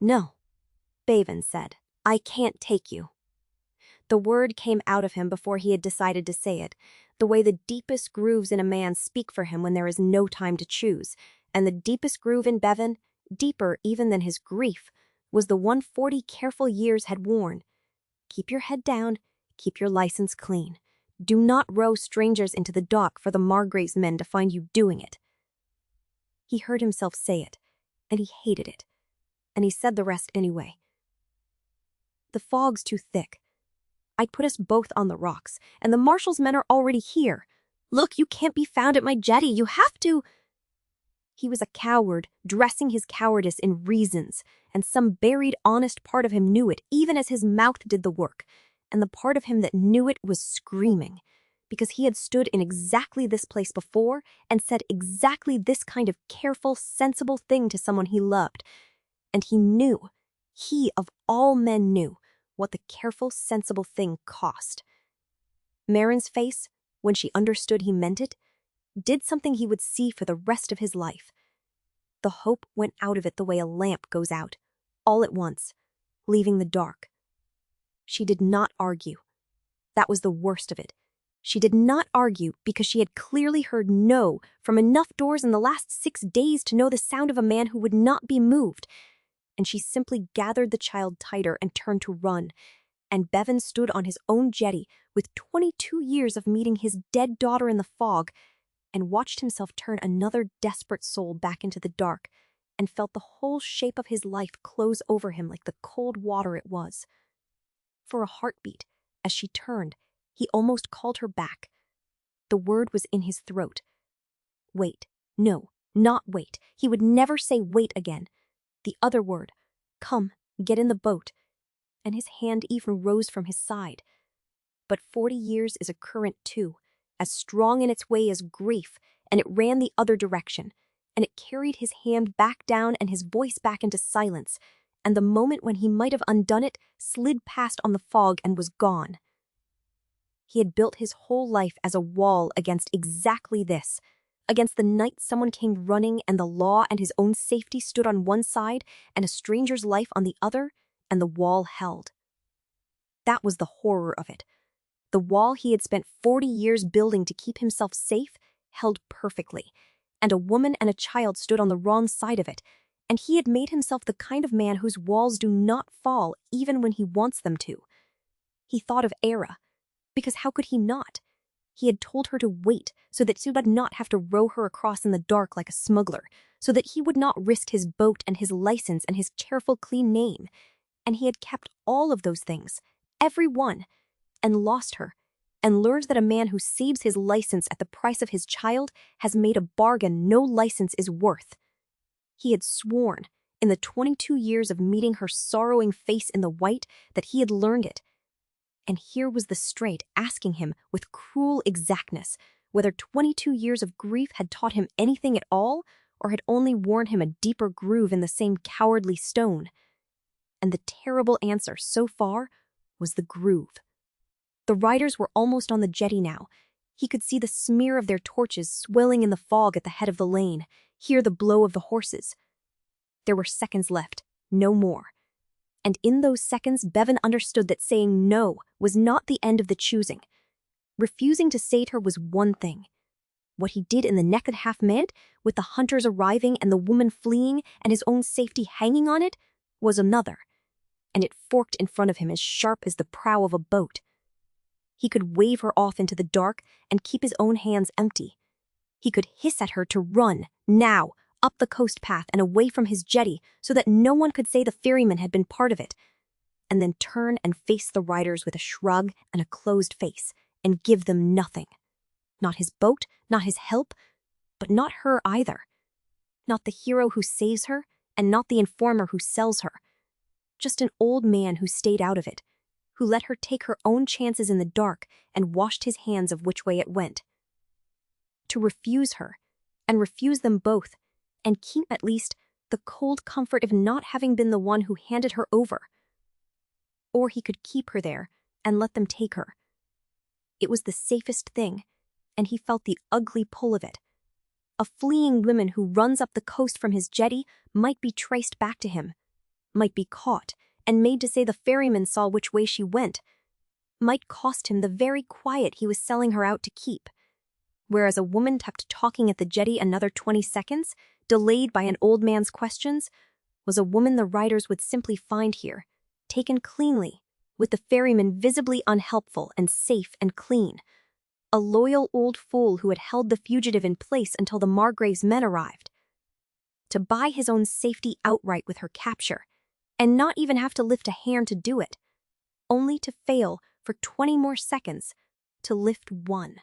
No, Bevan said. I can't take you. The word came out of him before he had decided to say it, the way the deepest grooves in a man speak for him when there is no time to choose, and the deepest groove in Bevan, deeper even than his grief, was the one 40 careful years had worn. Keep your head down, keep your license clean. Do not row strangers into the dock for the Margrave's men to find you doing it. He heard himself say it, and he hated it, and he said the rest anyway. The fog's too thick. I'd put us both on the rocks, and the marshal's men are already here. Look, you can't be found at my jetty. You have to. He was a coward, dressing his cowardice in reasons, and some buried honest part of him knew it, even as his mouth did the work, and the part of him that knew it was screaming, because he had stood in exactly this place before and said exactly this kind of careful, sensible thing to someone he loved, and he knew, he of all men knew, what the careful, sensible thing cost. Marin's face, when she understood he meant it, did something he would see for the rest of his life. The hope went out of it the way a lamp goes out, all at once, leaving the dark. She did not argue. That was the worst of it. She did not argue because she had clearly heard no from enough doors in the last 6 days to know the sound of a man who would not be moved, and she simply gathered the child tighter and turned to run, and Bevan stood on his own jetty with 22 years of meeting his dead daughter in the fog, and watched himself turn another desperate soul back into the dark, and felt the whole shape of his life close over him like the cold water it was. For a heartbeat, as she turned, he almost called her back. The word was in his throat. Wait. No, not wait. He would never say wait again. The other word, come, get in the boat, and his hand even rose from his side. But 40 years is a current too, as strong in its way as grief, and it ran the other direction, and it carried his hand back down and his voice back into silence, and the moment when he might have undone it slid past on the fog and was gone. He had built his whole life as a wall against exactly this, against the night someone came running and the law and his own safety stood on one side and a stranger's life on the other, and the wall held. That was the horror of it. The wall he had spent 40 years building to keep himself safe held perfectly, and a woman and a child stood on the wrong side of it, and he had made himself the kind of man whose walls do not fall even when he wants them to. He thought of Era, because how could he not? He had told her to wait so that she would not have to row her across in the dark like a smuggler, so that he would not risk his boat and his license and his careful, clean name. And he had kept all of those things, every one, and lost her, and learned that a man who saves his license at the price of his child has made a bargain no license is worth. He had sworn, in the 22 years of meeting her sorrowing face in the white, that he had learned it. And here was the straight asking him with cruel exactness whether 22 years of grief had taught him anything at all, or had only worn him a deeper groove in the same cowardly stone. And the terrible answer so far was the groove. The riders were almost on the jetty now. He could see the smear of their torches swelling in the fog at the head of the lane, hear the blow of the horses. There were seconds left, no more. And in those seconds, Bevan understood that saying no was not the end of the choosing. Refusing to say to her was one thing. What he did in the next half minute, with the hunters arriving and the woman fleeing and his own safety hanging on it, was another. And it forked in front of him as sharp as the prow of a boat. He could wave her off into the dark and keep his own hands empty. He could hiss at her to run, now, up the coast path and away from his jetty so that no one could say the ferryman had been part of it, and then turn and face the riders with a shrug and a closed face and give them nothing. Not his boat, not his help, but not her either. Not the hero who saves her, and not the informer who sells her. Just an old man who stayed out of it, who let her take her own chances in the dark and washed his hands of which way it went. To refuse her, and refuse them both, and keep at least the cold comfort of not having been the one who handed her over. Or he could keep her there and let them take her. It was the safest thing, and he felt the ugly pull of it. A fleeing woman who runs up the coast from his jetty might be traced back to him, might be caught and made to say the ferryman saw which way she went, might cost him the very quiet he was selling her out to keep. Whereas a woman kept talking at the jetty another 20 seconds, delayed by an old man's questions, was a woman the riders would simply find here, taken cleanly, with the ferryman visibly unhelpful and safe and clean. A loyal old fool who had held the fugitive in place until the Margrave's men arrived. To buy his own safety outright with her capture, and not even have to lift a hand to do it, only to fail for 20 more seconds to lift one.